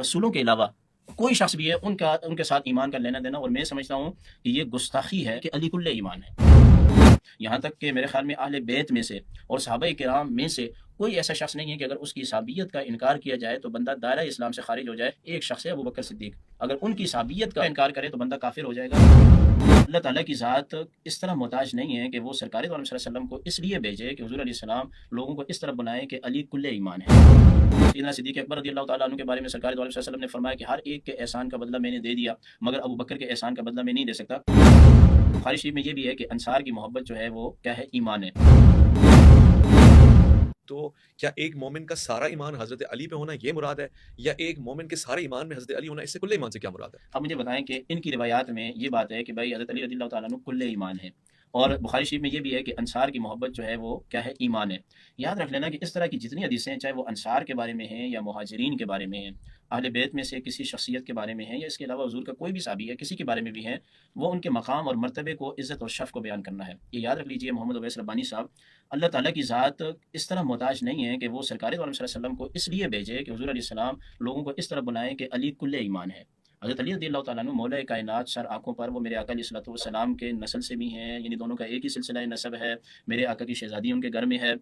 رسولوں کے علاوہ کوئی شخص بھی ہے ان کے ساتھ ایمان کا لینا دینا، اور میں سمجھتا ہوں کہ یہ گستاخی ہے کہ علی کل ایمان ہے۔ یہاں تک کہ میرے خیال میں اہل بیت میں سے اور صحابہ کرام میں سے کوئی ایسا شخص نہیں ہے کہ اگر اس کی صحابیت کا انکار کیا جائے تو بندہ دائرہ اسلام سے خارج ہو جائے۔ ایک شخص ہے ابوبکر صدیق، اگر ان کی صحابیت کا انکار کرے تو بندہ کافر ہو جائے گا۔ اللہ تعالیٰ کی ذات اس طرح محتاج نہیں ہے کہ وہ سرکار دو عالم صلی اللہ علیہ وسلم کو اس لیے بھیجے کہ حضور علیہ السلام لوگوں کو اس طرح بنائے کہ علی کل ایمان ہے۔ سیدنا صدیق اکبر رضی اللہ تعالیٰ عنہ کے بارے میں سرکار دو عالم صلی اللہ علیہ وسلم نے فرمایا کہ ہر ایک کے احسان کا بدلہ میں نے دے دیا، مگر ابوبکر کے احسان کا بدلہ میں نہیں دے سکتا۔ بخاری شریف میں یہ بھی ہے کہ انصار کی محبت جو ہے وہ کیا ہے؟ ایمان ہے۔ تو کیا ایک مومن کا سارا ایمان حضرت علی پہ ہونا یہ مراد ہے، یا ایک مومن کے سارے ایمان میں حضرت علی ہونا، اس سے کل ایمان سے کیا مراد ہے؟ اب مجھے بتائیں کہ ان کی روایات میں یہ بات ہے کہ بھائی حضرت علی رضی اللہ تعالیٰ عنہ کل ایمان ہے، اور بخاری شریف میں یہ بھی ہے کہ انصار کی محبت جو ہے وہ کیا ہے؟ ایمان ہے۔ یاد رکھ لینا کہ اس طرح کی جتنی حدیثیں ہیں، چاہے وہ انصار کے بارے میں ہیں یا مہاجرین کے بارے میں ہیں، اہل بیت میں سے کسی شخصیت کے بارے میں ہیں، یا اس کے علاوہ حضور کا کوئی بھی صحابی ہے کسی کے بارے میں بھی ہیں، وہ ان کے مقام اور مرتبے کو، عزت اور شرف کو بیان کرنا ہے۔ یہ یاد رکھ لیجئے محمد اویس ربانی صاحب، اللہ تعالیٰ کی ذات اس طرح محتاج نہیں ہے کہ وہ سرکار دو عالم صلی اللہ علیہ وسلم کو اس لیے بھیجے کہ حضور علیہ السلام لوگوں کو اس طرح بنائے کہ علی کل ایمان ہے۔ حضرت علی رضی اللہ تعالیٰ عنہ مولا کائنات سر آنکھوں پر، وہ میرے آقا علیہ الصلوۃ والسلام کے نسل سے بھی ہیں، یعنی دونوں کا ایک ہی سلسلہ نسب ہے، میرے آقا کی شہزادی ان کے گھر میں ہے۔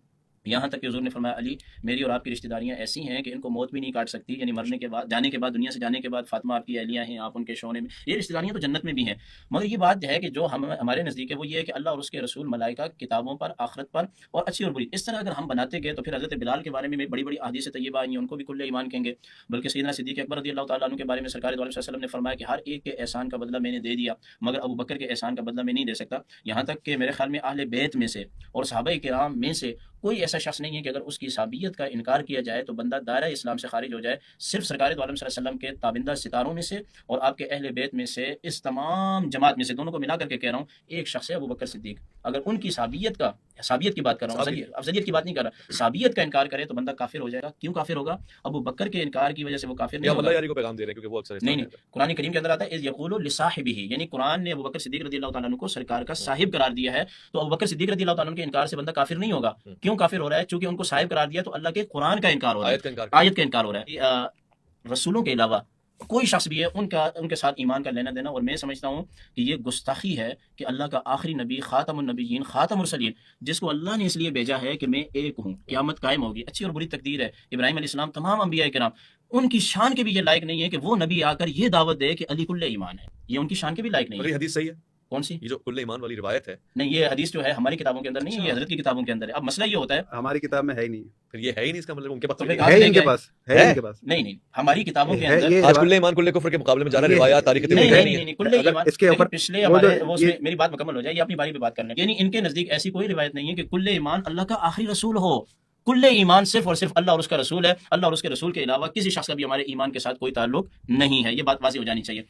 یہاں تک کہ حضور نے فرمایا علی میری اور آپ کی رشتہ داریاں ایسی ہیں کہ ان کو موت بھی نہیں کاٹ سکتی، یعنی مرنے کے بعد، جانے کے بعد، دنیا سے جانے کے بعد فاطمہ آپ کی اہلیہ ہیں، آپ ان کے شونے میں، یہ رشتہ داریاں تو جنت میں بھی ہیں۔ مگر یہ بات ہے کہ جو ہمارے نزدیک ہے وہ یہ ہے کہ اللہ اور اس کے رسول، ملائکہ، کتابوں پر، آخرت پر، اور اچھی اور بری، اس طرح اگر ہم بناتے گئے تو پھر حضرت بلال کے بارے میں بڑی بڑی احادیث طیبہ آئی ہیں، ان کو بھی کل ایمان کہیں گے۔ بلکہ سیدنا صدیق اکبر رضی اللہ تعالیٰ عنہ کے بارے میں سرکار دو عالم صلی اللہ علیہ وسلم نے فرمایا کہ ہر ایک کے احسان کا بدلہ میں نے دے دیا، مگر ابوبکر کے احسان کا بدلہ میں نہیں دے سکتا۔ یہاں تک کہ میرے خیال میں اہل بیت میں سے اور صحابہ کرام میں سے کوئی ایسا شخص نہیں ہے کہ اگر اس کی صحابیت کا انکار کیا جائے تو بندہ دائرہ اسلام سے خارج ہو جائے۔ صرف سرکار دو عالم صلی اللہ علیہ وسلم کے تابندہ ستاروں میں سے اور آپ کے اہل بیت میں سے، اس تمام جماعت میں سے، دونوں کو ملا کر کے کہہ رہا ہوں، ایک شخص ہے ابوبکر صدیق، اگر ان کی صحابیت کی بات کر رہا ہوں، افضلیت کی بات نہیں کر رہا، صحابیت کا انکار کرے تو بندہ کافر ہو جائے گا۔ کیوں کافر ہوگا؟ ابوبکر کے انکار کی وجہ سے وہ کافر نہیں ہوگا۔ کو پیغام دے رہے ہیں کیونکہ وہ اکثر نہیں، قرآن کریم کے اندر آتا ہے اذ یقول لصاحبہ، یعنی قرآن نے ابوبکر صدیق رضی اللہ تعالیٰ عنہ کو سرکار کا صاحب قرار دیا ہے، تو ابوبکر صدیق رضی اللہ تعالیٰ عنہ کے انکار سے بندہ کافر نہیں ہوگا۔ کیوں کافر ہو رہا ہے؟ چونکہ ان کو صاحب قرار دیا تو اللہ کے قرآن کا انکار ہو رہا ہے، آیت کا انکار ہو رہا ہے۔ رسولوں کے علاوہ کوئی شخص بھی ہے ان کے ساتھ ایمان کا لینا دینا، اور میں سمجھتا ہوں کہ یہ گستاخی ہے کہ اللہ کا آخری نبی، خاتم النبیین، خاتم المرسلین، جس کو اللہ نے اس لیے بھیجا ہے کہ میں ایک ہوں، قیامت قائم ہوگی، اچھی اور بری تقدیر ہے، ابراہیم علیہ السلام، تمام انبیاء کرام، ان کی شان کے بھی یہ لائق نہیں ہے کہ وہ نبی آ کر یہ دعوت دے کہ علی کل ایمان ہے، یہ ان کی شان کے بھی لائق نہیں ہے۔ حدیث صحیح ہے؟ کون سی؟ یہ جو کل ایمان والی روایت ہے؟ نہیں، یہ حدیث جو ہے ہماری کتابوں کے اندر نہیں ہے، یہ حضرت کی کتابوں کے اندر ہے۔ اب مسئلہ یہ ہوتا ہے ہماری کتاب میں ہے ہی نہیں، پھر یہ ہے ہی نہیں، اس کا مطلب ان کے پاس ہے ان کے پاس، ہے ان کے پاس نہیں، ہماری کتابوں کے اندر آج کل ایمان کل کفر کے مقابلے میں زیادہ روایات تاریخ نہیں، کل ایمان اس کے اوپر پچھلے ہمارے میری بات مکمل ہو جائے، یہ اپنی باری پہ بات کر لیں، یعنی ان کے نزدیک ایسی کوئی روایت نہیں ہے کہ کل ایمان اللہ کا آخری رسول ہو۔ کل ایمان صرف اور صرف اللہ اور اس کا رسول ہے، اللہ اور اس کے رسول کے علاوہ کسی شخص کا بھی ہمارے ایمان کے ساتھ کوئی تعلق نہیں ہے، یہ بات واضح ہو جانی چاہیے۔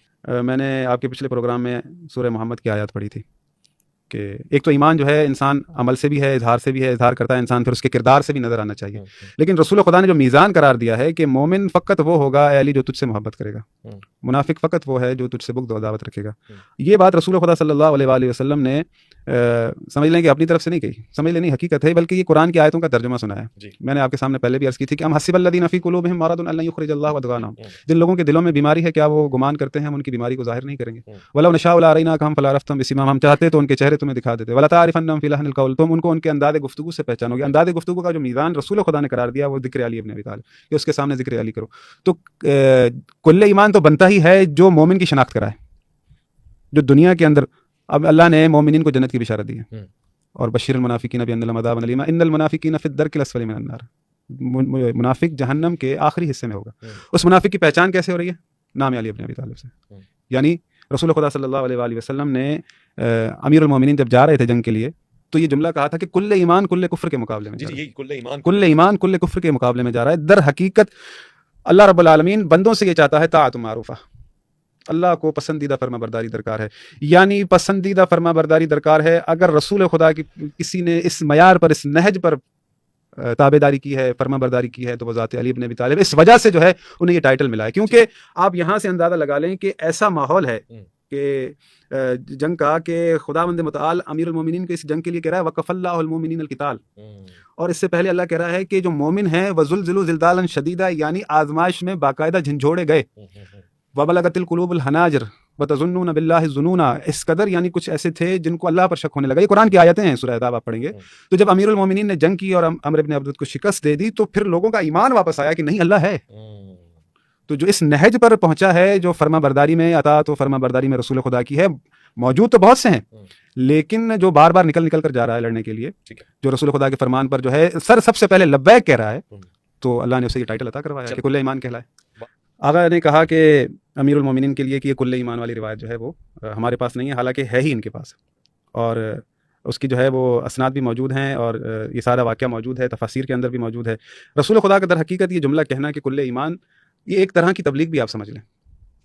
میں نے آپ کے پچھلے پروگرام میں سورہ محمد کی آیات پڑھی تھی کہ ایک تو ایمان جو ہے انسان عمل سے بھی ہے، اظہار سے بھی ہے، اظہار کرتا ہے انسان، پھر اس کے کردار سے بھی نظر آنا چاہیے، لیکن رسول خدا نے جو میزان قرار دیا ہے کہ مومن فقط وہ ہوگا اے علی جو تجھ سے محبت کرے گا، منافق فقط وہ ہے جو تجھ سے بغض و عداوت رکھے گا۔ یہ بات رسول خدا صلی اللہ علیہ وآلہ وسلم نے سمجھ لیں کہ اپنی طرف سے نہیں کہی، سمجھ لیں حقیقت ہے، بلکہ یہ قرآن کی آیتوں کا ترجمہ سنا ہے۔ میں نے آپ کے سامنے پہلے بھی عرض کی تھی کہ حسب الذین فی قلوبہم مرض ان لن یخرج اللہ ادغانہم، جن لوگوں کے دلوں میں بیماری ہے کیا وہ گمان کرتے ہیں ہم ان کی بیماری کو ظاہر نہیں کریں گے؟ ولو نشاء لاریناکہم فلعرفتم بسیماہم، ہم چاہتے تو ان کے چہرے تمہیں دکھا دیتے، ولتعرفنہم فی لحن القول، تم ان کو ان کے انداز گفتگو سے پہچانو گے۔ انداز گفتگو کا جو میزان رسول خدا نے قرار دیا وہ ذکر علی ابن ابی طالب، کہ اس کے سامنے ذکر علی کرو۔ تو کل ایمان تو بنتا ہی ہے جو مومن کی شناخت کرائے، جو دنیا کے اندر اب اللہ نے مومنین کو جنت کی بشارت دی ہے، اور بشیر المنافقین بان لهم عذابا الیما ان المنافقین فی الدرک الاسفل من النار، منافق جہنم کے آخری حصے میں ہوگا۔ اس منافق کی پہچان کیسے ہو رہی ہے؟ نام علی ابن ابی طالب سے، یعنی رسول خدا صلی اللہ علیہ وآلہ وسلم نے امیر المومنین جب جا رہے تھے جنگ کے لیے تو یہ جملہ کہا تھا کہ کل ایمان کل کفر کے مقابلے میں، کل ایمان کل کفر کے مقابلے میں جا رہا ہے۔ در حقیقت اللہ رب العالمین بندوں سے یہ چاہتا ہے طاعت معروفہ، اللہ کو پسندیدہ فرما برداری درکار ہے، یعنی پسندیدہ فرما برداری درکار ہے۔ اگر رسول خدا کی کسی نے اس معیار پر، اس نہج پر تابع داری کی ہے، فرما برداری کی ہے، تو وہ ذات علی ابن ابی طالب، اس وجہ سے جو ہے انہیں یہ ٹائٹل ملا ہے۔ کیونکہ آپ یہاں سے اندازہ لگا لیں کہ ایسا ماحول ہے کہ جنگ کا کہ خداوند متعال امیر المومنین کو اس جنگ کے لیے کہہ رہا ہے وقف اللہ المومنین القتال، اور اس سے پہلے اللہ کہہ رہا ہے کہ جو مومن ہیں وزلزلوا زلزالا شدیدا، یعنی آزمائش میں باقاعدہ جھنجھوڑے گئے، وبلغت القلوب الحناجر وتظنون باللہ الظنونا، اس قدر یعنی کچھ ایسے تھے جن کو اللہ پر شک ہونے لگا. یہ قرآن کی آیتیں ہیں، سورہ احزاب آپ پڑھیں گے. تو جب امیر المومنین نے جنگ کی اور عمرو بن عبد کو شکست دے دی تو پھر لوگوں کا ایمان واپس آیا کہ نہیں اللہ ہے. تو جو اس نہج پر پہنچا ہے، جو فرما برداری میں اطاعت و فرما برداری میں رسول خدا کی ہے، موجود تو بہت سے ہیں لیکن جو بار بار نکل کر جا رہا ہے لڑنے کے لیے، جو رسول خدا کے فرمان پر جو ہے سب سے پہلے لبیک کہہ رہا ہے، تو اللہ نے اسے یہ ٹائٹل عطا کروایا کہ کل ایمان کہلائے. آقا نے کہا کہ امیر المومنین کے لیے کہ یہ کل ایمان والی روایت جو ہے وہ ہمارے پاس نہیں ہے، حالانکہ ہے ہی ان کے پاس، اور اس کی جو ہے وہ اسناد بھی موجود ہیں اور یہ سارا واقعہ موجود ہے، تفاسیر کے اندر بھی موجود ہے. رسول خدا کا در حقیقت یہ جملہ کہنا کہ کل ایمان، یہ ایک طرح کی تبلیغ بھی آپ سمجھ لیں.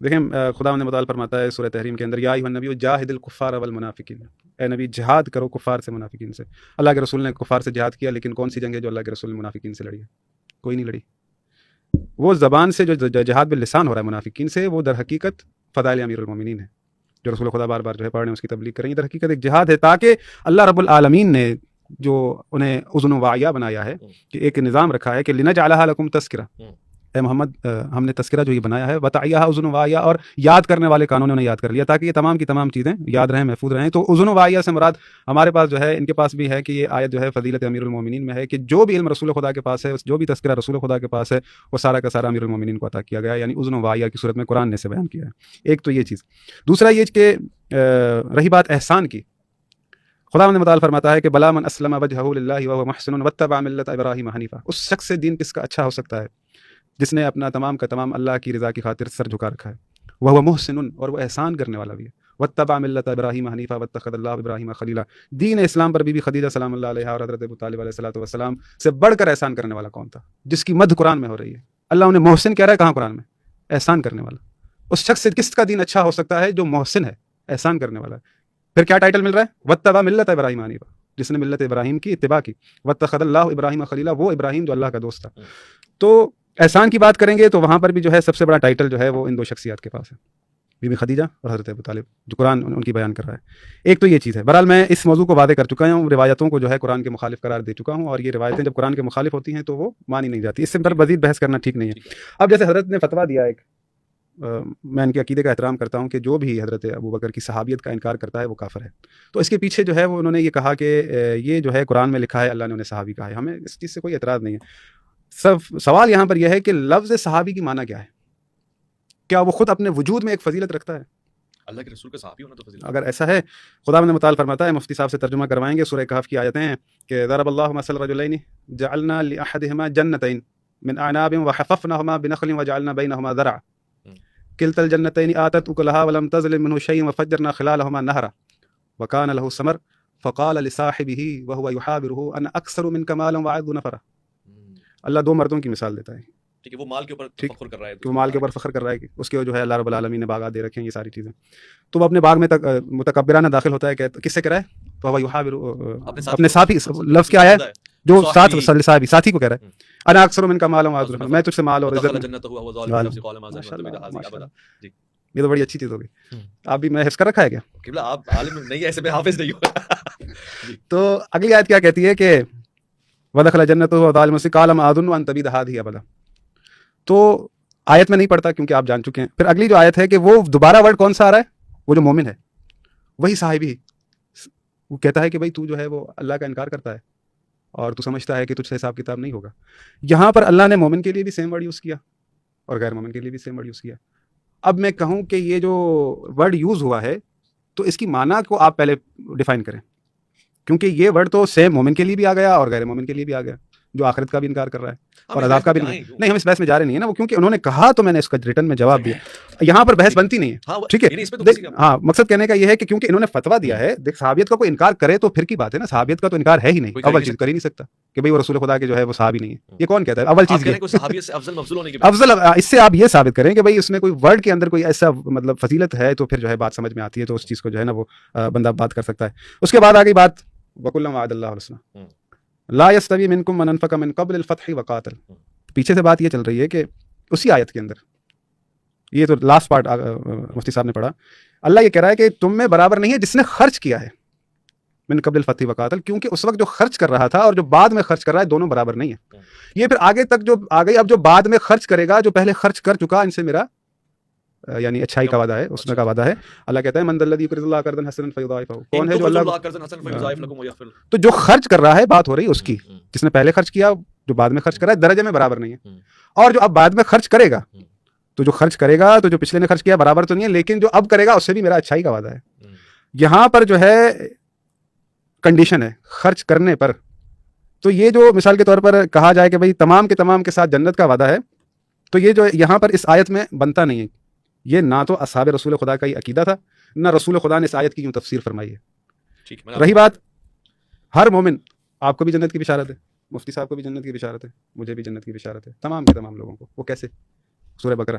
دیکھیں خداوند متعال فرماتا ہے سورہ تحریم کے اندر یا ایھا النبی جاہد الکفار والمنافقین، اے نبی جہاد کرو کفار سے منافقین سے. اللہ کے رسول نے کفار سے جہاد کیا، لیکن کون سی جنگ ہے جو اللہ کے رسول نے منافقین سے لڑی ہے؟ کوئی نہیں لڑی. وہ زبان سے جو جہاد باللسان ہو رہا ہے منافقین سے، وہ در حقیقت فضائل امیر المومنین ہے جو رسول خدا بار بار جو ہے پڑھ رہے ہیں، اس کی تبلیغ کریں. در حقیقت ایک جہاد ہے تاکہ اللہ رب العالمین نے جو انہیں اذن واعیہ بنایا ہے، کہ ایک نظام رکھا ہے کہ لنجعلھا لکم تذکرہ، اے محمد ہم نے تذکرہ جو یہ بنایا ہے وتعیھا اذن واعیہ، اور یاد کرنے والے کانوں نے انہیں یاد کر لیا تاکہ یہ تمام کی تمام چیزیں یاد رہیں، محفوظ رہیں. تو اذن واعیہ سے مراد ہمارے پاس جو ہے، ان کے پاس بھی ہے کہ یہ آیت جو ہے فضیلت امیر المومنین میں ہے کہ جو بھی علم رسول خدا کے پاس ہے، جو بھی تذکرہ رسول خدا کے پاس ہے، وہ سارا کا سارا امیر المومنین کو عطا کیا گیا ہے، یعنی اذن واعیہ کی صورت میں قرآن نے اسے بیان کیا ہے. ایک تو یہ چیز. دوسرا یہ کہ رہی بات احسان کی، خداوند متعال فرماتا ہے کہ بلا من اسلم وجہہ للہ وہو محسن واتبع ملت ابراہیم حنیفا. اس شخص سے دین کس کا اچھا ہو سکتا ہے جس نے اپنا تمام کا تمام اللہ کی رضا کی خاطر سر جھکا رکھا ہے، وہو محسن، اور وہ احسان کرنے والا بھی ہے، واتبع ملت ابراہیم حنیفا واتخذ اللہ ابراہیم خلیلا. دین اسلام پر بی بی خدیجہ سلام اللہ علیہا اور حضرت ابو طالب علیہ الصلوۃ والسلام سے بڑھ کر احسان کرنے والا کون تھا، جس کی مدح قرآن میں ہو رہی ہے؟ اللہ انہیں محسن کہہ رہا ہے، کہاں قرآن میں؟ احسان کرنے والا. اس شخص سے کس کا دین اچھا ہو سکتا ہے جو محسن ہے، احسان کرنے والا ہے. پھر کیا ٹائٹل مل رہا ہے؟ واتبع ملت ابراہیم حنیفا، جس نے ملت ابراہیم کی اتباع کی. واتخذ اللہ ابراہیم خلیلا، وہ ابراہیم جو اللہ کا دوست تھا. تو احسان کی بات کریں گے تو وہاں پر بھی جو ہے سب سے بڑا ٹائٹل جو ہے وہ ان دو شخصیات کے پاس ہے، بی بی خدیجہ اور حضرت ابو طالب، جو قرآن ان کی بیان کر رہا ہے. ایک تو یہ چیز ہے. بہرحال میں اس موضوع کو واضح کر چکا ہوں، روایتوں کو جو ہے قرآن کے مخالف قرار دے چکا ہوں، اور یہ روایتیں جب قرآن کے مخالف ہوتی ہیں تو وہ مانی نہیں جاتی. اس سے پر مزید بحث کرنا ٹھیک نہیں ہے. اب جیسے حضرت نے فتویٰ دیا ایک، میں ان کے عقیدے کا احترام کرتا ہوں کہ جو بھی حضرت ابو بکر کی صحابیت کا انکار کرتا ہے وہ کافر ہے. تو اس کے پیچھے جو ہے وہ انہوں نے یہ کہا کہ یہ جو ہے قرآن میں لکھا ہے، اللہ نے انہیں صحابی کہا ہے. ہمیں اس چیز سے کوئی اعتراض نہیں ہے. سوال یہاں پر یہ ہے کہ لفظ صحابی کی معنی کیا ہے؟ کیا وہ خود اپنے وجود میں ایک فضیلت رکھتا ہے؟ اللہ کے رسول کا صحابی ہونا تو فضیلت. اگر ایسا ہے، خداوند متعال فرماتا ہے، مفتی صاحب سے ترجمہ کروائیں گے، سورہ کہف کی آیتیں ہیں کہ ضرب اللہ مثل رجلین جعلنا لأحدہما جنتین من اعناب وحففناہما بنخل وجعلنا بینہما زرعا کلتا الجنتین آتت اکلہا ولم تظلم منہ شیئا وفجرنا خلالہما نہرا وکان لہ ثمر فقال لصاحبہ وہو یحاورہ انا اکثر منک مالا واعز نفرا. اللہ دو مردوں کی مثال دیتا ہے، ٹھیک ہے، وہ مال کے اوپر فخر کر رہا ہے، کہ وہ مال کے اوپر فخر کر رہا ہے کہ اس کے جو ہے اللہ رب العالمین نے باغات دے رکھے ہیں، یہ ساری چیزیں. تو وہ اپنے باغ میں متکبرانہ داخل ہوتا ہے کہ کس سے کہہ رہا ہے؟ تو وہ یحاور اپنے ساتھی، لفظ کیا ہے جو ساتھ ساتھی کو کہہ رہا ہے، انا اکثر منک مالا واعز نفرا، میں تجھ سے مال اور عزت. یہ تو بڑی اچھی چیز ہو گئی. آپ بھی میں حفظ کر رکھا ہے کیا؟ قبلہ آپ عالم نہیں، ایسے میں حافظ نہیں ہوں. تو اگلی آیت کیا کہتی ہے کہ وَدَخَلَ جَنَّتَهُ وَهُوَ ظَالِمٌ قَالَ مَا أَظُنُّ أَن تَبِيدَ هَٰذِهِ أَبَدًا. تو آیت میں نہیں پڑھتا کیونکہ آپ جان چکے ہیں. پھر اگلی جو آیت ہے کہ وہ دوبارہ ورڈ کون سا آ رہا ہے؟ وہ جو مومن ہے، وہی صحابی، وہ کہتا ہے کہ بھائی تو جو ہے وہ اللہ کا انکار کرتا ہے اور تو سمجھتا ہے کہ تجھ سے حساب کتاب نہیں ہوگا. یہاں پر اللہ نے مومن کے لیے بھی سیم ورڈ یوز کیا اور غیر مومن کے لیے بھی سیم ورڈ یوز کیا. اب میں کہوں کہ یہ جو ورڈ یوز ہوا ہے تو اس کی معنی کو آپ پہلے ڈیفائن کریں، کیونکہ یہ ورڈ تو سیم مومن کے لیے بھی آ گیا اور غیر مومن کے لیے بھی آ گیا، جو آخرت کا بھی انکار کر رہا ہے اور عذاب کا بھی نہیں. ہم اس بحث میں جا رہے نہیں ہیں نا، وہ کیونکہ انہوں نے کہا تو میں نے اس کا ریٹن میں جواب دیا. یہاں پر بحث بنتی نہیں ہے، ٹھیک ہے. ہاں، مقصد کہنے کا یہ ہے کہ کیونکہ انہوں نے فتویٰ دیا ہے. دیکھ، صحابیت کا کوئی انکار کرے تو پھر کی بات ہے نا، صحابیت کا تو انکار ہے ہی نہیں، اول چیز کر ہی نہیں سکتا کہ بھئی وہ رسول خدا کے جو ہے وہ صحابی نہیں ہے. یہ کون کہتا ہے؟ اول چیز افضل، اس سے آپ یہ ثابت کریں کہ بھئی اس میں کوئی ورڈ کے اندر کوئی ایسا مطلب فضیلت ہے تو پھر جو ہے بات سمجھ میں آتی ہے، تو اس چیز کو جو ہے نا وہ بندہ بات کر سکتا ہے. اس کے بعد آگئی بات وَكُلًّا وَعَدَ اللَّهُ الْحُسْنَىٰ لَا يَسْتَوِي مِنكُم مَّنْ أَنفَقَ مِن قَبْلِ الْفَتْحِ وَقَاتَلَ. پیچھے سے بات یہ چل رہی ہے کہ اسی آیت کے اندر یہ تو لاسٹ پارٹ مفتی صاحب نے پڑھا. اللہ یہ کہہ رہا ہے کہ تم میں برابر نہیں ہے جس نے خرچ کیا ہے من قبل الفتح وقاتل, کیونکہ اس وقت جو خرچ کر رہا تھا اور جو بعد میں خرچ کر رہا ہے دونوں برابر نہیں ہے. یہ پھر آگے تک جو آگے اب جو بعد میں خرچ کرے گا, جو پہلے خرچ کر چکا, ان سے میرا یعنی اچھائی کا وعدہ ہے, اس میں کا وعدہ ہے. اللہ کہتا ہے من ذا الذی یقرض اللہ قرضا حسنا فیضاعفہ, کون ہے جو اللہ تو جو خرچ کر رہا ہے, بات ہو رہی ہے اس کی, جس نے پہلے خرچ کیا, جو بعد میں خرچ کر رہا ہے, درجے میں برابر نہیں ہے. اور جو اب بعد میں خرچ کرے گا, تو جو خرچ کرے گا تو جو پچھلے نے خرچ کیا برابر تو نہیں ہے, لیکن جو اب کرے گا اس سے بھی میرا اچھائی کا وعدہ ہے. یہاں پر جو ہے کنڈیشن ہے خرچ کرنے پر. تو یہ جو مثال کے طور پر کہا جائے کہ بھئی تمام کے ساتھ جنت کا وعدہ ہے, تو یہ جو یہاں پر اس آیت میں بنتا نہیں ہے. یہ نہ تو اصحاب رسول خدا کا یہ عقیدہ تھا, نہ رسول خدا نے اس آیت کی یوں تفسیر فرمائی ہے. رہی بات ہر مومن, آپ کو بھی جنت کی بشارت ہے, مفتی صاحب کو بھی جنت کی بشارت ہے, مجھے بھی جنت کی بشارت ہے, تمام کے تمام لوگوں کو. وہ کیسے؟ سورہ بقرہ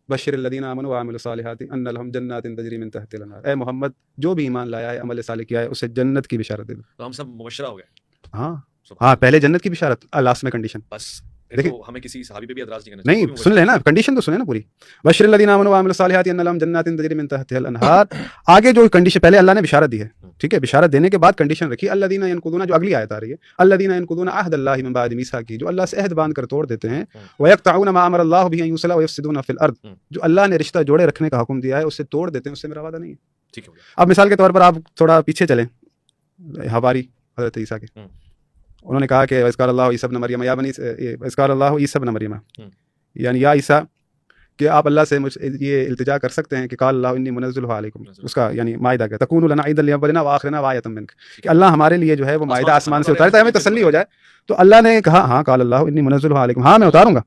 بشر الذین آمنوا وعملوا الصالحات ان لهم جنات تجری من تحتها الانہار. اے محمد جو بھی ایمان لایا ہے, عمل صالح کیا ہے, اسے جنت کی بشارت دے دو. تو ہم سب مبشرہ ہو گئے. ہاں پہلے جنت کی بشارت, لاسٹ میں کنڈیشن. بس دیکھیں ہمیں کسی صحابی پہ بھی اعتراض نہیں کرنا نہیں, سن لیں نا, کنڈیشن تو سنیں نا پوری. بشر الذین آمنوا وعملوا الصالحات ان لهم جنات تجری من تحتها الانہار. آگے جو کنڈیشن پہلے اللہ نے بشارت دی ہے, ٹھیک ہے, بشارت دینے کے بعد کنڈیشن رکھی الذین ینقضون, جو اگلی آیت آ رہی ہے, الذین ینقضون عہد اللہ من بعد میثاقہ, جو اللہ سے عہد باندھ کر توڑ دیتے ہیں, ویقطعون ما امر اللہ به ان یوصل ویفسدون فی الارض, جو اللہ نے رشتہ جوڑے رکھنے کا حکم دیا ہے اسے توڑ دیتے ہیں, اس سے میرا وعدہ نہیں ہے. ٹھیک ہو گیا. اب مثال کے طور پر آپ تھوڑا پیچھے چلیں, حواری حضرت عیسیٰ کے, انہوں نے کہا کہ اذکار اللہ عیسی ابن مریم, یا بنی اذکار اللہ عیسی ابن مریم, یعنی یا عیسیٰ کہ آپ اللہ سے یہ التجا کر سکتے ہیں کہ قال اللہ انی منزلہ علیکم, اس کا یعنی مائدہ کا تکون لنا عیدا لاولنا واخرنا وآیۃ منک, کہ اللہ ہمارے لیے جو ہے وہ مائدہ آسمان سے اتارے تاکہ ہمیں تسلی ہو جائے. تو اللہ نے کہا ہاں قال اللہ انی منزلہ علیکم, ہاں میں اتاروں گا.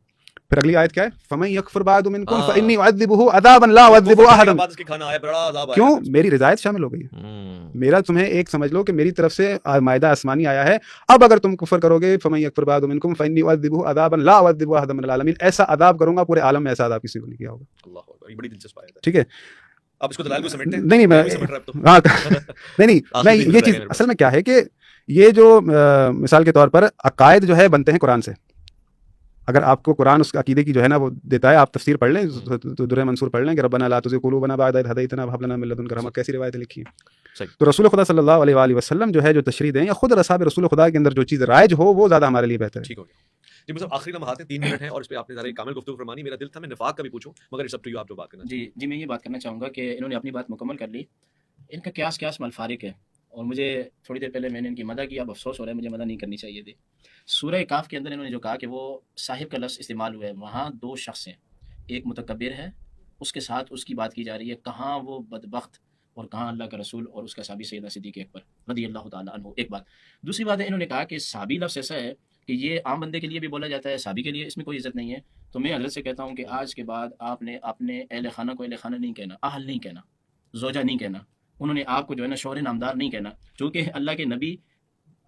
پھر اگلی آیت کیا ہے, فمن یکفر بعد منکم فانی اعذبہ عذابا لا اعذب احدا, کیوں میری رضایت شامل ہو گئی ہے. میرا تمہیں ایک سمجھ لو کہ میری طرف سے مائدہ آسمانی آیا ہے, اب اگر تم کفر کرو گے فمن یکفر بعد منکم فانی اعذبہ عذابا لا اعذب احدا من العالمین, ایسا عذاب کروں گا پورے عالم میں ایسا عذاب کسی کو نہیں کیا ہوگا. اللہ اکبر, یہ بڑی دلچسپ آیت ہے. ٹھیک ہے, اب اس کو دلائل کو سمیٹتے ہیں. نہیں میں ہاں نہیں میں یہ چیز اصل میں کیا ہے کہ یہ جو مثال کے طور پر عقائد جو ہے بنتے ہیں قرآن سے. اگر آپ کو قرآن اس عقیدے کی جو ہے نا وہ دیتا ہے, آپ تفسیر پڑھ لیں, درر منصور پڑھ لیں کہ ربنا لا تزغ قلوبنا بعد اذ ہدیتنا وہب لنا من لدنک رحمۃ, کیسی روایتیں لکھی ہیں. تو رسول خدا صلی اللہ علیہ وآلہ وسلم جو ہے جو تشریح دیں, یا خود اصحاب رسول خدا کے اندر جو چیز رائج ہو وہ زیادہ ہمارے لیے بہتر ہے. ٹھیک ہو گیا جی. مطلب آخری لمحات ہیں, 3 منٹ ہیں, اور اس پہ آپ نے سارے کامل گفتگو فرمانی. میرا دل تھا میں نفاق کا بھی پوچھوں, مگر سب ٹو یو, آپ جو بات کرنا. جی میں یہ بات کرنا چاہوں گا کہ انہوں نے اپنی بات مکمل کر لی. ان کا قیاس ملفارق ہے, اور مجھے تھوڑی دیر پہلے میں نے ان کی مدح کی, اب افسوس ہو رہا ہے, مجھے مدح نہیں کرنی چاہیے تھی. سورہ کاف کے اندر انہوں نے جو کہا کہ وہ صاحب کا لفظ استعمال ہوا ہے, وہاں 2 شخص ہیں, ایک متکبر ہے, اس کے ساتھ اس کی بات کی جا رہی ہے, کہاں وہ بدبخت اور کہاں اللہ کا رسول اور اس کا صحابی سیدنا صدیق اکبر رضی اللہ تعالیٰ عنہ. ایک بات. دوسری بات ہے, انہوں نے کہا کہ صحابی لفظ ایسا ہے کہ یہ عام بندے کے لیے بھی بولا جاتا ہے, صحابی کے لیے اس میں کوئی عزت نہیں ہے. تو میں حضرت سے کہتا ہوں کہ آج کے بعد آپ نے اپنے اہل خانہ کو اہل خانہ نہیں کہنا, اہل نہیں کہنا, زوجہ نہیں کہنا, انہوں نے آپ کو جو ہے نا شوہر نامدار نہیں کہنا, چونکہ اللہ کے نبی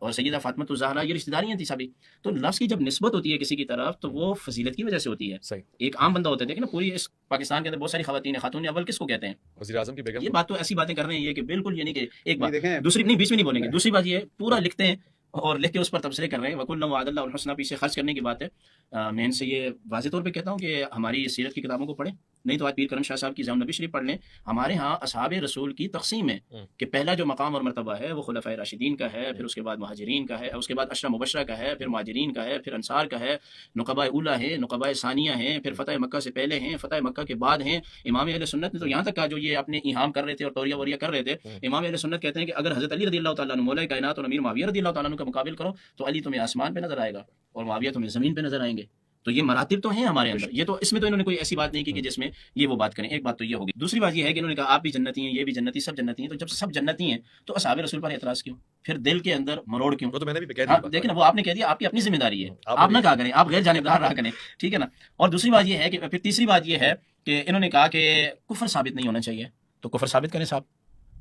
اور سیدہ فاطمہ الزہرا یہ رشتہ داریاں تھیں سبھی. تو لفظ کی جب نسبت ہوتی ہے کسی کی طرف تو وہ فضیلت کی وجہ سے ہوتی ہے. صحیح. ایک عام بندہ ہوتا ہے, دیکھیں نا پوری اس پاکستان کے اندر بہت ساری خواتین ہیں, خاتون اول کس کو کہتے ہیں؟ وزیر اعظم کی بیگم. یہ بات تو ایسی باتیں کر رہے ہیں یہ کہ بالکل یعنی کہ ایک بات دیکھیں دوسری نہیں, بیچ میں نہیں بولیں گے. دوسری بات یہ پورا لکھتے ہیں اور لکھ کے اس پر تبصرے کر رہے ہیں. وکل وعد اللہ الحسنى پیچھے خرچ کرنے کی بات ہے. میں ان سے یہ واضح طور پہ کہتا ہوں کہ ہماری سیرت کی کتابوں کو پڑھیں, نہیں تو آج پیر کرم شاہ صاحب کی ضیاء النبی شریف پڑھ لیں. ہمارے ہاں اصحاب رسول کی تقسیم ہے کہ پہلا جو مقام اور مرتبہ ہے وہ خلفائے راشدین کا ہے, پھر اس کے بعد مہاجرین کا ہے, اس کے بعد عشرہ مبشرہ کا ہے, پھر مہاجرین کا ہے, پھر انصار کا ہے, نقباء اولیٰ ہے, نقباء ثانیہ ہیں, پھر فتح مکہ سے پہلے ہیں, فتح مکہ کے بعد ہیں. امام اہل سنت نے تو یہاں تک کہا, جو یہ اپنے ایہام کر رہے تھے اور توریہ وریہ کر رہے تھے, امام اہل سنت کہتے ہیں کہ اگر حضرت علی رضی اللہ تعالیٰ عنہ مولا کائنات اور امیر معاویہ رضی اللہ تعالیٰ عنہ کا مقابل کرو تو علی تمہیں آسمان پہ نظر آئے گا اور معاویہ تمہیں زمین پہ نظر آئیں گے. تو یہ مراتب تو ہیں ہمارے اندر. یہ تو اس میں تو انہوں نے کوئی ایسی بات نہیں کی کہ جس میں یہ وہ بات کریں. ایک بات تو یہ ہوگی. دوسری بات یہ ہے کہ انہوں نے کہا آپ بھی جنتی ہیں, یہ بھی جنتی, سب جنتی ہیں. تو جب سب جنتی ہیں تو اصحاب رسول پر اعتراض کیوں؟ پھر دل کے اندر مروڑ کیوں؟ وہ تو میں نے بھی کہہ دیا. دیکھیں نا, وہ آپ نے کہہ دیا, آپ کی اپنی ذمہ داری ہے, آپ نہ کہا کریں, آپ غیر جانبدار رہا کریں, ٹھیک ہے نا. اور دوسری بات یہ ہے کہ پھر تیسری بات یہ ہے کہ انہوں نے کہا کہ کفر ثابت نہیں ہونا چاہیے. تو کفر ثابت کریں صاحب.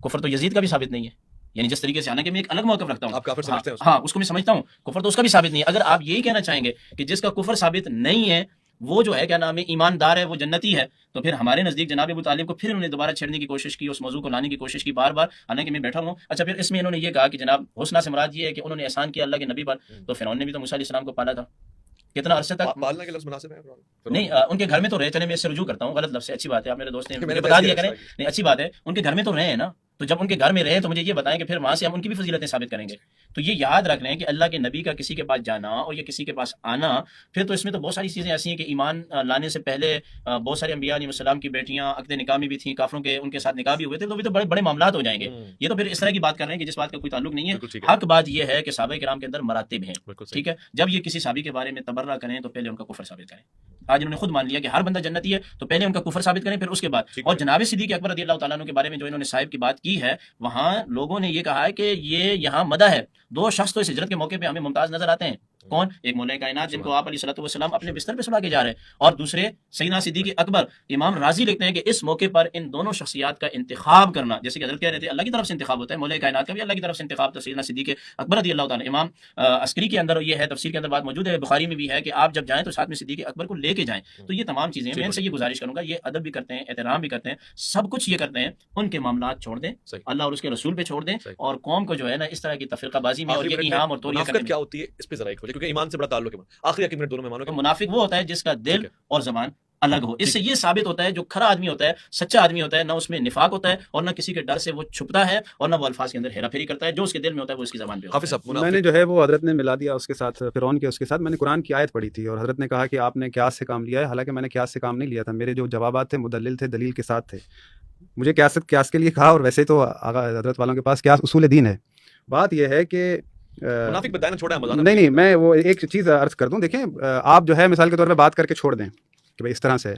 کفر تو یزید کا بھی ثابت نہیں ہے, یعنی جس طریقے سے, حالانکہ میں ایک الگ موقف رکھتا ہوں, آپ کافر سمجھتے ہیں ہاں اس کو میں سمجھتا ہوں, کفر تو اس کا بھی ثابت نہیں ہے. اگر آپ یہی کہنا چاہیں گے کہ جس کا کفر ثابت نہیں ہے وہ جو ہے کیا نام ہے ایماندار ہے, وہ جنتی ہے, تو پھر ہمارے نزدیک جناب ابو طالب کو پھر انہوں نے دوبارہ چھیڑنے کی کوشش کی, اس موضوع کو لانے کی کوشش کی بار بار, حالانکہ میں بیٹھا ہوں. اچھا پھر اس میں انہوں نے یہ کہا کہ جناب حسنہ سے مراد یہ ہے کہ انہوں نے احسان کیا اللہ کے نبی پر, تو فرعون نے بھی تو موسیٰ علیہ السلام کو پالا تھا. کتنا عرصے تک پالنا کے لفظ مناسب ہے نہیں ان کے گھر میں تو رہے. چلے میں اس سے رجوع کرتا ہوں, غلط لفظ ہے, اچھی بات ہے, آپ میرے دوست نے میں مجھے نے بتا ویسے دیا ہی کریں, عرض کیا. نہیں اچھی بات ہے, ان کے گھر میں تو رہے ہیں نا, تو جب ان کے گھر میں رہے تو مجھے یہ بتائیں کہ پھر وہاں سے ہم ان کی بھی فضیلتیں ثابت کریں گے. تو یہ یاد رکھ لیں کہ اللہ کے نبی کا کسی کے پاس جانا اور یہ کسی کے پاس آنا, پھر تو اس میں تو بہت ساری چیزیں ایسی ہیں کہ ایمان لانے سے پہلے بہت سارے انبیاء علیہ السلام کی بیٹیاں عقد نکاح میں بھی تھیں, کافروں کے ان کے ساتھ نکاح بھی ہوئے تھے, تو بھی تو بڑے بڑے معاملات ہو جائیں گے. یہ تو پھر اس طرح کی بات کر رہے ہیں کہ جس بات کا کوئی تعلق نہیں ہے. بالکل ٹھیک ہے, حق بات یہ ہے کہ صحابہ کرام کے اندر مراتب ہیں, بالکل صحیح. ٹھیک ہے. جب یہ کسی صحابی کے بارے میں تبرہ کریں تو پہلے ان کا کفر ثابت کریں. آج انہوں نے خود مان لیا کہ ہر بندہ جنتی ہے, تو پہلے ان کا کفر ثابت کریں, پھر اس کے بعد. ٹھیک اور ہے. جناب صدیق اکبر رضی اللہ تعالیٰ عنہ کے بارے میں جو انہوں نے صاحب کی بات کی ہے, وہاں لوگوں نے یہ کہا ہے کہ یہ یہاں مدح ہے. دو شخص تو اس ہجرت کے موقع پہ ہمیں ممتاز نظر آتے ہیں. کون؟ ایک مولا کائنات جن کو آپ علیہ الصلوۃ والسلام اپنے بستر پہ سلا کے جا رہے ہیں, اور دوسرے سیدنا صدیق اکبر. امام راضی لکھتے ہیں کہ اس موقع پر ان دونوں شخصیات کا انتخاب کرنا, جیسے کہ حضرت کہہ رہے تھے اللہ کی طرف سے انتخاب ہوتا ہے, مولا کائنات کا بھی اللہ کی طرف سے انتخاب تھا سیدنا صدیق اکبر رضی اللہ تعالیٰ. امام عسکری کے اندر یہ ہے, تفسیر کے اندر بات موجود ہے, بخاری میں بھی ہے کہ آپ جب جائیں تو ساتھ میں صدیق اکبر کو لے کے جائیں. تو یہ تمام چیزیں میں ان سے یہ گزارش کروں گا, یہ ادب بھی کرتے ہیں, احترام بھی کرتے ہیں, سب کچھ یہ کرتے ہیں, ان کے معاملات چھوڑ دیں, اللہ اور اس کے رسول پہ چھوڑ دیں, اور قوم کو جو ہے نا اس طرح کی تفرقہ بازی میں اور یہ ایہام اور توریہ کرنے میں. کیا ہوتی ہے اس پہ ذرا ایک وجہ, کیونکہ ایمان سے بڑا تعلق ہے. آخری ایک منٹ دونوں میں مانو کہ منافق وہ ہوتا ہے جس کا دل اور زبان الگ ہو. اس سے یہ ثابت ہوتا ہے جو کھرا آدمی ہوتا ہے, سچا آدمی ہوتا ہے, نہ اس میں نفاق ہوتا ہے اور نہ کسی کے ڈر سے وہ چھپتا ہے اور نہ وہ الفاظ کے اندر ہیرا پھیری کرتا ہے. جو اس کے دل میں ہوتا ہے وہ اس کی زبان پہ ہوتا ہے. حافظ صاحب, میں نے جو ہے وہ حضرت نے ملا دیا اس کے ساتھ فرعون کے, اس کے ساتھ میں نے قرآن کی آیت پڑھی تھی اور حضرت نے کہا کہ آپ نے قیاس سے کام لیا ہے. حالانکہ میں نے قیاس سے کام نہیں لیا تھا, میرے جو جوابات تھے مدلل تھے, دلیل کے ساتھ تھے. مجھے قیاس کے لیے کہا, اور ویسے تو حضرت والوں کے پاس قیاس اصول دین ہے. بات یہ ہے کہ منافق بتائیں نا, چھوڑا ہے نہیں, میں وہ ایک چیز عرض کر دوں. دیکھیں آپ جو ہے مثال کے طور پہ بات کر کے چھوڑ دیں کہ بھائی اس طرح سے ہے,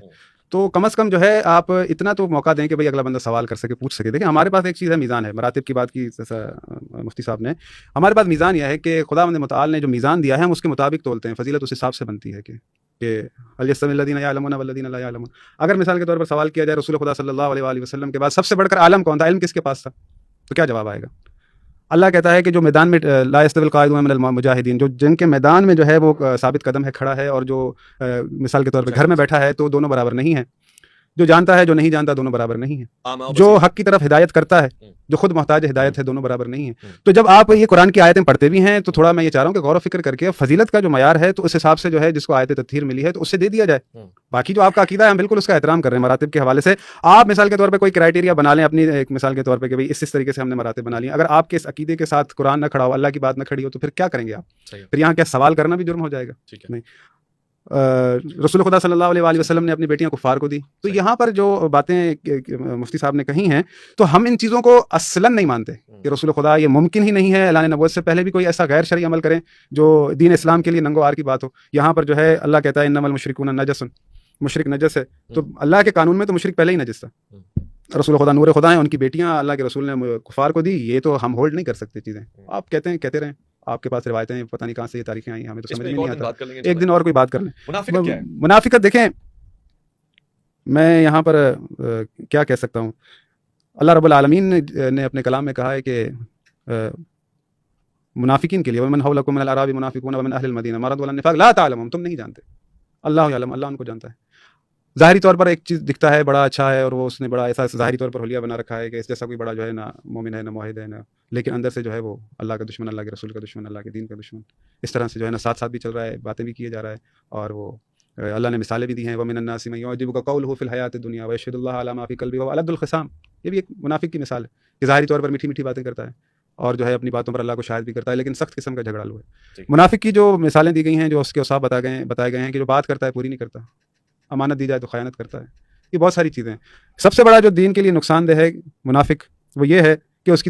تو کم از کم جو ہے آپ اتنا تو موقع دیں کہ بھائی اگلا بندہ سوال کر سکے, پوچھ سکے. دیکھیں ہمارے پاس ایک چیز ہے, میزان ہے. مراتب کی بات کی مفتی صاحب نے, ہمارے پاس میزان یہ ہے کہ خداوند متعال نے جو میزان دیا ہے ہم اس کے مطابق تولتے ہیں. فضیلت اس حساب سے بنتی ہے کہ الیستوی الذین یعلمون والذین لا یعلمون. اگر مثال کے طور پر سوال کیا جائے رسول خدا صلی اللہ علیہ وآلہ وسلم کے بعد سب سے بڑھ کر عالم کون تھا, علم کس کے پاس تھا, تو کیا جواب آئے گا؟ اللہ کہتا ہے کہ جو میدان میں لا یستوی القاعدون من المجاہدین, جو جن کے میدان میں جو ہے وہ ثابت قدم ہے, کھڑا ہے, اور جو مثال کے طور پہ گھر میں بیٹھا ہے, تو دونوں برابر نہیں ہیں. جو جانتا ہے جو نہیں جانتا دونوں برابر نہیں ہیں. جو حق کی طرف ہدایت کرتا ہے, جو خود محتاج ہدایت ہے, دونوں برابر نہیں ہیں. تو جب آپ یہ قرآن کی آیتیں پڑھتے بھی ہیں تو تھوڑا میں یہ چاہ رہا ہوں کہ غور و فکر کر کے فضیلت کا جو معیار ہے تو اس حساب سے جو ہے جس کو آیت تطہیر ملی ہے تو اس سے دے دیا جائے. باقی جو آپ کا عقیدہ ہے ہم بالکل اس کا احترام کر رہے ہیں مراتب کے حوالے سے. آپ مثال کے طور پہ کوئی کرائٹیریا بنا لیں اپنی ایک مثال کے طور پہ کہ بھائی اس طریقے سے ہم نے مراتب بنا لی. اگر آپ کے اس عقیدے کے ساتھ قرآن نہ کھڑا ہو, اللہ کی بات نہ کھڑی ہو, تو پھر کیا کریں گے آپ؟ پھر یہاں کیا سوال کرنا بھی جرم ہو جائے گا؟ نہیں. رسول خدا صلی اللہ علیہ وآلہ وسلم نے اپنی بیٹیاں کفار کو دی. تو یہاں پر جو باتیں مفتی صاحب نے کہی ہیں تو ہم ان چیزوں کو اصلاً نہیں مانتے کہ رسول خدا یہ ممکن ہی نہیں ہے اعلان نبوت سے پہلے بھی کوئی ایسا غیر شرعی عمل کریں جو دین اسلام کے لیے ننگو آر کی بات ہو. یہاں پر جو ہے اللہ کہتا ہے انما المشرکون نجس, مشرک نجس ہے. تو اللہ کے قانون میں تو مشرک پہلے ہی نجس تھا. رسول خدا نور خدا ہیں, ان کی بیٹیاں اللہ کے رسول نے کفار کو دی. یہ تو ہم ہولڈ نہیں کر سکتے چیزیں. آپ کہتے ہیں, کہتے رہیں, آپ کے پاس روایتیں پتہ نہیں کہاں سے یہ تاریخیں آئی, ہمیں تو سمجھ میں نہیں آتا. ایک دن اور کوئی بات کر لیں. منافقت دیکھیں, میں یہاں پر کیا کہہ سکتا ہوں. اللہ رب العالمین نے اپنے کلام میں کہا ہے کہ منافقین کے لیے ومن حولکم من الاعراب منافقون ومن اہل المدینہ مرضوا علی النفاق لا تعلمهم, تم نہیں جانتے, اللہ یعلم, اللہ ان کو جانتا ہے. ظاہری طور پر ایک چیز دکھتا ہے بڑا اچھا ہے, اور وہ اس نے بڑا ایسا ظاہری طور پر حلیہ بنا رکھا ہے کہ اس جیسا کوئی بڑا جو ہے نہ مومن ہے نہ موحد ہے نہ, لیکن اندر سے جو ہے وہ اللہ کا دشمن, اللہ کے رسول کا دشمن, اللہ کے دین کا دشمن. اس طرح سے جو ہے نا ساتھ ساتھ بھی چل رہا ہے, باتیں بھی کیے جا رہا ہے, اور وہ اللہ نے مثالیں بھی دی ہیں. ومن الناس من يعجبك قوله في الحیات الدنیا ويشهد الله على ما في قلبه وهو ألد الخصام. یہ بھی ایک منافق کی مثال ہے کہ ظاہری طور پر میٹھی میٹھی باتیں کرتا ہے اور جو ہے اپنی باتوں پر اللہ کو شاہد بھی کرتا ہے, لیکن سخت قسم کا جھگڑالو ہے. منافق کی جو مثالیں دی گئی ہیں, جو اس کے اوصاف بتائے گئے ہیں کہ جو بات کرتا ہے پوری نہیں کرتا, امانت دی جائے تو خیانت کرتا ہے. یہ بہت ساری چیزیں ہیں. سب سے بڑا جو دین کے لیے نقصان دہ ہے منافق, وہ یہ ہے کہ اس کی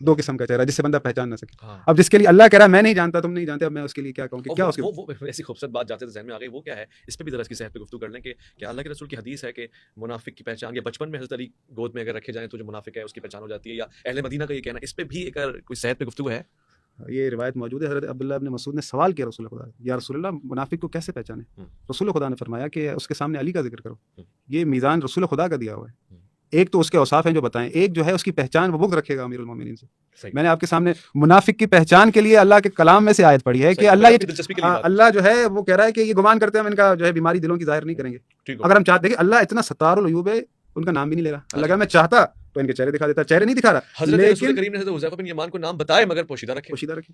دو قسم کا چہرہ جس سے بندہ پہچان نہ سکے. اب جس کے لیے اللہ کہہ رہا ہے میں نہیں جانتا, تم نہیں جانتے, اب میں اس کے لیے کیا کہوں کہ کیا اس کے وہ ایسی خوبصورت بات جاتے ذہن میں آ گئی, وہ کیا ہے, اس پہ بھی ذرا اس کی صحت پہ گفتگو کر لیں کہ اللہ کے رسول کی حدیث ہے کہ منافق کی پہچان, یا بچپن میں حضرت علی گود میں اگر رکھے جائیں تو جو منافق ہے اس کی پہچان ہو جاتی ہے, یا اہل مدینہ کا یہ کہنا, اس پہ بھی ایک کوئی صحت پہ گفتگو ہے. یہ روایت موجود ہے. حضرت عبداللہ ابن مسعود نے سوال کیا رسول خدا, یا رسول اللہ منافق کو کیسے پہچانے؟ رسول خدا نے فرمایا کہ اس کے سامنے علی کا ذکر کرو. یہ میزان رسول خدا کا دیا ہوا ہے. ایک تو اس کے اوصاف ہیں جو بتائیں, ایک جو ہے اس کی پہچان وہ بغض رکھے گا امیر المومنین سے. میں نے آپ کے سامنے منافق کی پہچان کے لیے اللہ کے کلام میں سے آیت پڑھی ہے کہ اللہ جو ہے وہ کہہ رہا ہے کہ یہ گمان کرتے ہیں ہم ان کا جو ہے بیماری دلوں کی ظاہر نہیں کریں گے. اگر ہم چاہتے ہیں کہ اللہ اتنا ستار العیوب ہے, ان کا نام بھی نہیں لے رہا. اللہ کہ میں چاہتا تو ان کے چہرے دکھا دیتا, چہرے نہیں دکھا رہا. حضرت رسول کریم نے حضرت حذیفہ بن یمان کو نام بتائے مگر پوشیدہ رکھے.